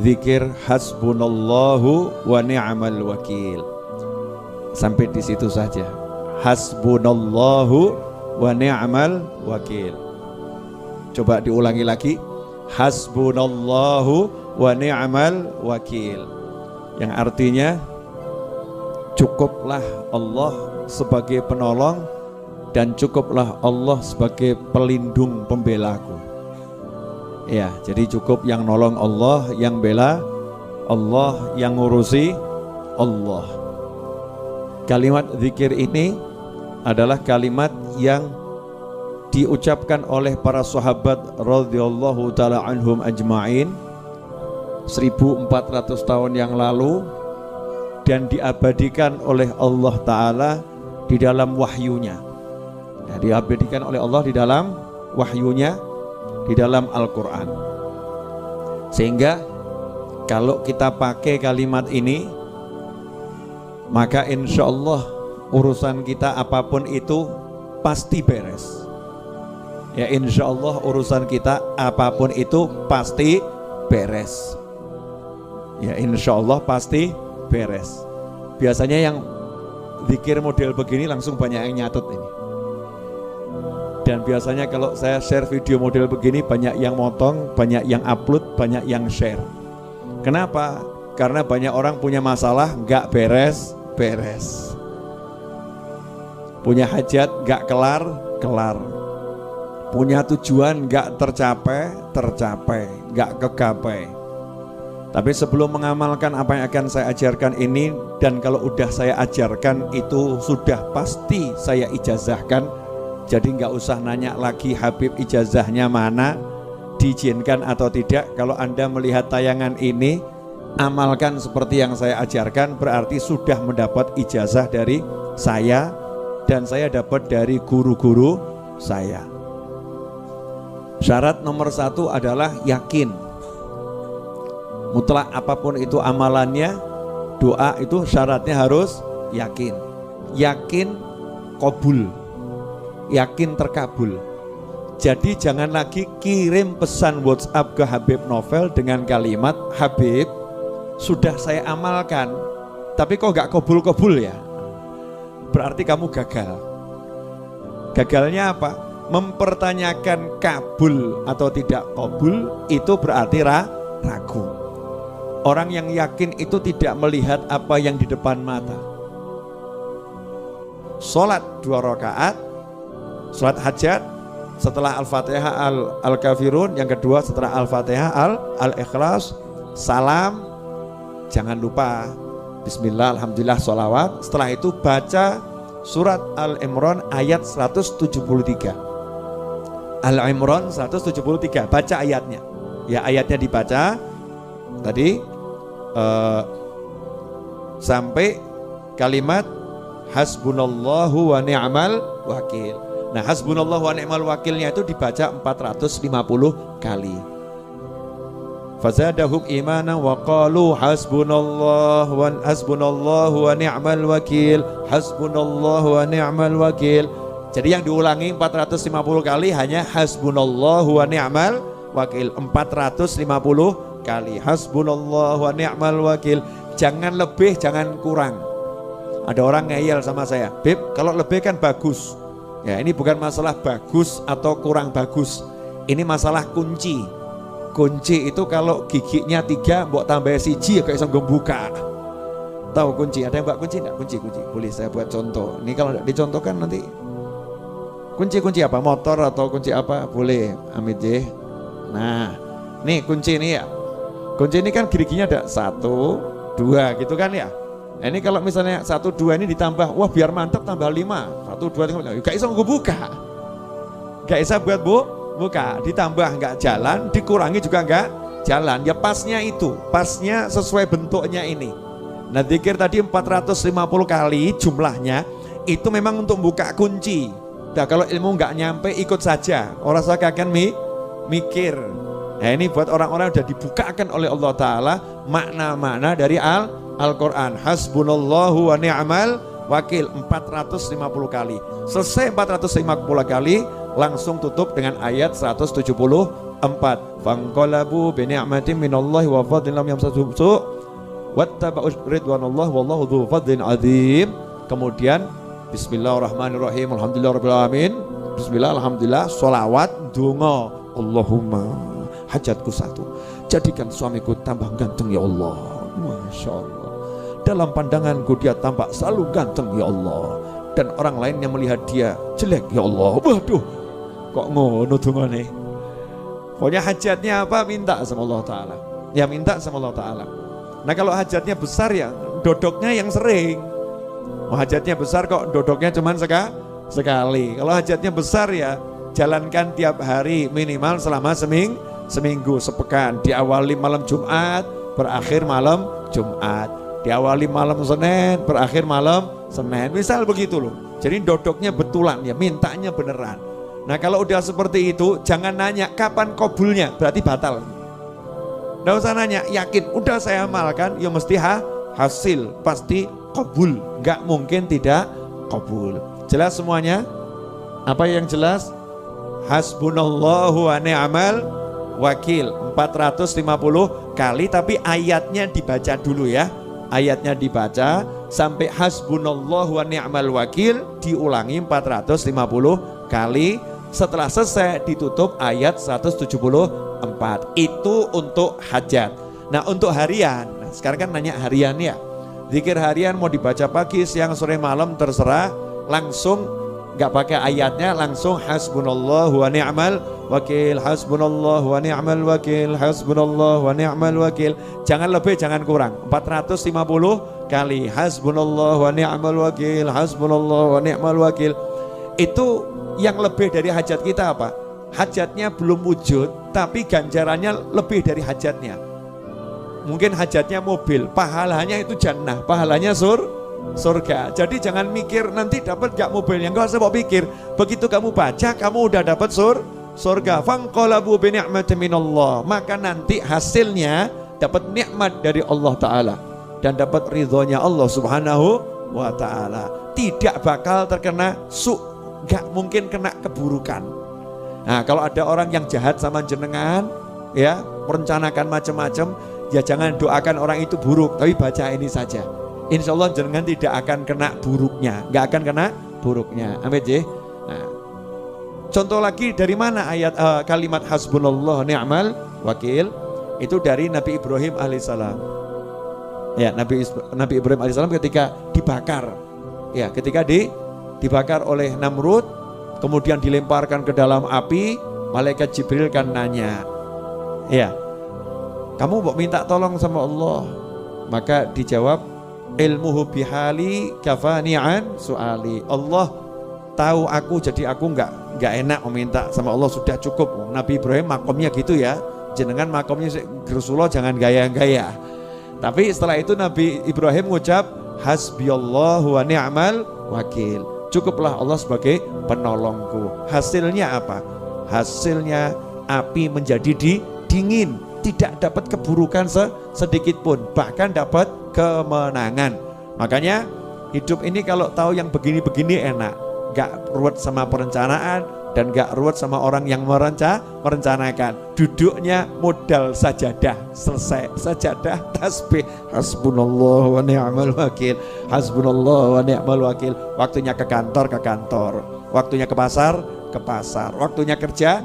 zikir hasbunallahu wa ni'mal wakil. Sampai di situ saja. Hasbunallahu wa ni'mal wakil. Coba diulangi lagi. Hasbunallahu wa ni'mal wakil. Yang artinya cukuplah Allah sebagai penolong dan cukuplah Allah sebagai pelindung pembelaku. Ya, jadi cukup yang nolong Allah, yang bela Allah, yang ngurusi Allah. Kalimat zikir ini adalah kalimat yang diucapkan oleh para sahabat radhiyallahu taala anhum ajma'in 1400 tahun yang lalu, dan diabadikan oleh Allah taala di dalam wahyunya. Ya, diabadikan oleh Allah di dalam wahyunya, di dalam Al-Quran. Sehingga kalau kita pakai kalimat ini, maka insya Allah urusan kita apapun itu pasti beres. Ya, insya Allah urusan kita apapun itu pasti beres. Ya, insya Allah pasti beres. Biasanya yang zikir model begini langsung banyak yang nyatet ini. Dan biasanya kalau saya share video model begini, banyak yang motong, banyak yang upload, banyak yang share. Kenapa? Karena banyak orang punya masalah gak beres-beres, punya hajat gak kelar-kelar, punya tujuan gak tercapai, gak kegapai. Tapi sebelum mengamalkan apa yang akan saya ajarkan ini, dan kalau udah saya ajarkan itu sudah pasti saya ijazahkan. Jadi nggak usah nanya lagi Habib ijazahnya mana, diizinkan atau tidak. Kalau Anda melihat tayangan ini, amalkan seperti yang saya ajarkan, berarti sudah mendapat ijazah dari saya, dan saya dapat dari guru-guru saya. Syarat nomor 1 adalah yakin. Mutlak apapun itu amalannya, doa itu syaratnya harus yakin. Yakin qabul, yakin terkabul. Jadi jangan lagi kirim pesan WhatsApp ke Habib Novel dengan kalimat, Habib sudah saya amalkan tapi kok gak kabul-kabul ya. Berarti kamu gagal. Gagalnya apa? Mempertanyakan kabul atau tidak kabul, itu berarti ragu. Orang yang yakin itu tidak melihat apa yang di depan mata. Sholat 2 rakaat, sholat hajat setelah Al-Fatihah Al-Kafirun, yang kedua setelah Al-Fatihah Al-Ikhlas, salam, jangan lupa Bismillah, Alhamdulillah, sholawat. Setelah itu baca surat Al-Imran ayat 173. Al-Imran 173, baca ayatnya. Ya, ayatnya dibaca tadi sampai kalimat hasbunallahu wa ni'mal wakil. Nah, hasbunallahu wa ni'mal wakilnya itu dibaca 450 kali. Fazadahum imanan wa qalu hasbunallahu wa ni'mal wakil, hasbunallahu wa ni'mal wakil. Jadi yang diulangi 450 kali hanya hasbunallahu wa ni'mal wakil, 450 kali hasbunallahu wa ni'mal wakil. Jangan lebih, jangan kurang. Ada orang ngeyel sama saya, Bib, kalau lebih kan bagus. Ya, ini bukan masalah bagus atau kurang bagus. Ini masalah kunci. Kunci itu kalau giginya 3 mbok tambah siji ya kayak iso buka. Tahu kunci? Ada yang mbak kunci enggak? Kunci. Boleh saya buat contoh. Ini kalau dicontohkan nanti. Kunci apa? Motor atau kunci apa? Boleh, Amit J. Nah, nih kunci ini ya. Kunci ini kan giginya ada 1, 2 gitu kan ya. Nah, ini kalau misalnya 1, 2 ini ditambah, wah biar mantap tambah 5, 1, 2, 3, gak bisa gue buka, gak bisa buat buka, ditambah nggak jalan, dikurangi juga nggak jalan. Ya pasnya itu, pasnya sesuai bentuknya ini. Nah, zikir tadi 450 kali jumlahnya itu memang untuk buka kunci. Nah, kalau ilmu nggak nyampe ikut saja, orang saya akan mikir. Nah, ini buat orang-orang yang sudah dibukakan oleh Allah Ta'ala makna-makna dari Al-Quran. Hasbunallahu wa ni'mal wakil 450 kali. Selesai 450 kali langsung tutup dengan ayat 173. 4. Fanqalabu bi ni'matin minallahi wa fadlin lam yamsasuhum su' wattaba'u ridwanallah wallahu dzu fadlin azim. Kemudian bismillahirrahmanirrahim, alhamdulillahirabbil alamin. Bismillah, alhamdulillah, sholawat, donga, Allahumma hajatku satu, jadikan suamiku tambah ganteng ya Allah. Masya Allah, dalam pandanganku dia tampak selalu ganteng ya Allah, dan orang lain yang melihat dia jelek ya Allah. Waduh, kok ngono dongane. Pokoknya hajatnya apa, minta sama Allah Ta'ala. Ya minta sama Allah Ta'ala. Nah kalau hajatnya besar ya dodoknya yang sering. Oh, hajatnya besar kok dodoknya cuman sekali. Kalau hajatnya besar ya jalankan tiap hari minimal selama seminggu, sepekan. Diawali malam Jumat, berakhir malam Jumat. Diawali malam Senin, berakhir malam Senin. Misal begitu loh. Jadi dodoknya betulan ya, mintanya beneran. Nah kalau udah seperti itu jangan nanya kapan kabulnya, berarti batal. Nggak usah nanya, yakin udah saya amalkan ya mesti hasil, pasti kabul. Nggak mungkin tidak kabul. Jelas semuanya? Apa yang jelas? Hasbunallahu wa ni'mal wakil 450 kali, tapi ayatnya dibaca dulu ya. Ayatnya dibaca sampai hasbunallahu wa ni'mal wakil diulangi 450 kali. Setelah selesai ditutup ayat 174. Itu untuk hajat. Nah untuk harian, nah, sekarang kan nanya harian ya. Zikir harian mau dibaca pagi, siang, sore, malam terserah. Langsung nggak pakai ayatnya, langsung hasbunallahu wa ni'mal wakil, hasbunallahu wa ni'mal wakil, hasbunallahu wa ni'mal wakil. Jangan lebih, jangan kurang. 450 kali hasbunallahu wa ni'mal wakil, hasbunallahu wa ni'mal wakil. Itu yang lebih dari hajat kita apa? Hajatnya belum wujud, tapi ganjarannya lebih dari hajatnya. Mungkin hajatnya mobil, pahalanya itu jannah, pahalanya surga. Jadi jangan mikir nanti dapat gak mobilnya, enggak usah pikir. Begitu kamu baca, kamu udah dapat surga. Fanqalabu bi ni'matin minallah, maka nanti hasilnya dapat nikmat dari Allah Ta'ala dan dapat ridhonya Allah Subhanahu wa Ta'ala. Tidak bakal terkena gak mungkin kena keburukan. Nah kalau ada orang yang jahat sama jenengan ya, merencanakan macam-macam, ya jangan doakan orang itu buruk, tapi baca ini saja. Insya Allah jenengan tidak akan kena buruknya, gak akan kena buruknya. Amin ya. Nah, contoh lagi dari mana ayat kalimat hasbunallah ni'mal wakil? Itu dari Nabi Ibrahim alaihissalam. Ya, Nabi Ibrahim alaihissalam ketika dibakar, ya ketika dibakar oleh Namrud, kemudian dilemparkan ke dalam api, malaikat Jibril kan nanya, ya kamu mau minta tolong sama Allah? Maka dijawab, ilmuhu bihali kafani'an su'ali. Allah tahu aku, jadi aku nggak enak meminta sama Allah, sudah cukup. Nabi Ibrahim makomnya gitu ya, jenengan makomnya Rasulullah jangan gaya-gaya. Tapi setelah itu Nabi Ibrahim mengucap hasbiyallahu wa ni'mal wakil, cukuplah Allah sebagai penolongku. Hasilnya apa? Hasilnya api menjadi dingin, tidak dapat keburukan sedikit pun, bahkan dapat kemenangan. Makanya hidup ini kalau tahu yang begini-begini enak, gak ruwet sama perencanaan dan gak ruwet sama orang yang merencanakan. Duduknya modal sajadah, selesai sajadah, tasbih, hasbunallah wa ni'mal wakil, hasbunallah wa ni'mal wakil. Waktunya ke kantor, waktunya ke pasar, waktunya kerja,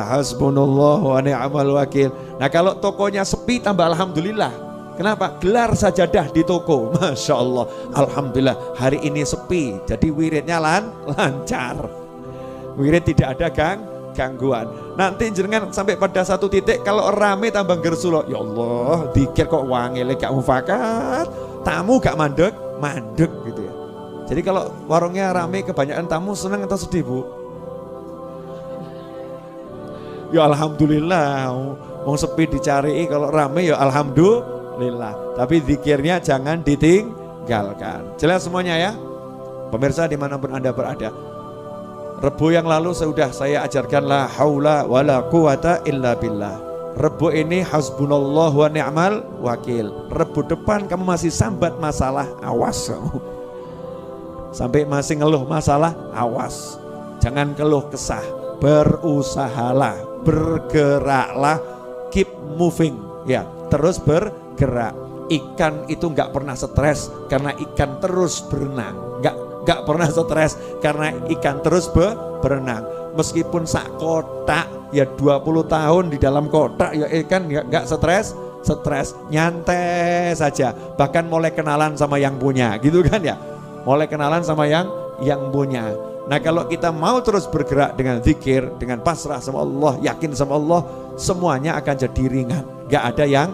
hasbunallah wa ni'mal wakil. Nah kalau tokonya sepi tambah alhamdulillah. Kenapa? Gelar sajadah di toko, Masya Allah, alhamdulillah hari ini sepi, jadi wiridnya lancar, wirid tidak ada gangguan. Nanti jenengan sampai pada satu titik kalau rame tambah gersulo, ya Allah dikir kok wangele gak mufakat, tamu gak mandek gitu ya. Jadi kalau warungnya rame kebanyakan tamu, senang atau sedih Bu? Ya alhamdulillah, mau sepi dicari, kalau rame ya alhamdulillah. Tapi zikirnya jangan ditinggalkan. Jelas semuanya ya? Pemirsa dimanapun Anda berada, Rebu yang lalu sudah saya ajarkan la haula wala quwata illa billah. Rebu ini hasbunallah wa ni'mal wakil. Rebu depan kamu masih sambat masalah, awas kamu. Sampai masih ngeluh masalah, awas. Jangan keluh kesah, berusahalah bergeraklah, keep moving, ya, terus bergerak. Ikan itu nggak pernah stres karena ikan terus berenang, nggak pernah stres karena ikan terus berenang. Meskipun sak kotak ya 20 tahun di dalam kotak ya ikan nggak stres, nyantai saja. Bahkan mulai kenalan sama yang punya, gitu kan ya, mulai kenalan sama yang punya. Nah kalau kita mau terus bergerak dengan zikir, dengan pasrah sama Allah, yakin sama Allah, semuanya akan jadi ringan, gak ada yang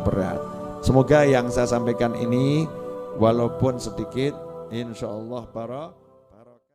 berat. Semoga yang saya sampaikan ini walaupun sedikit, insya Allah para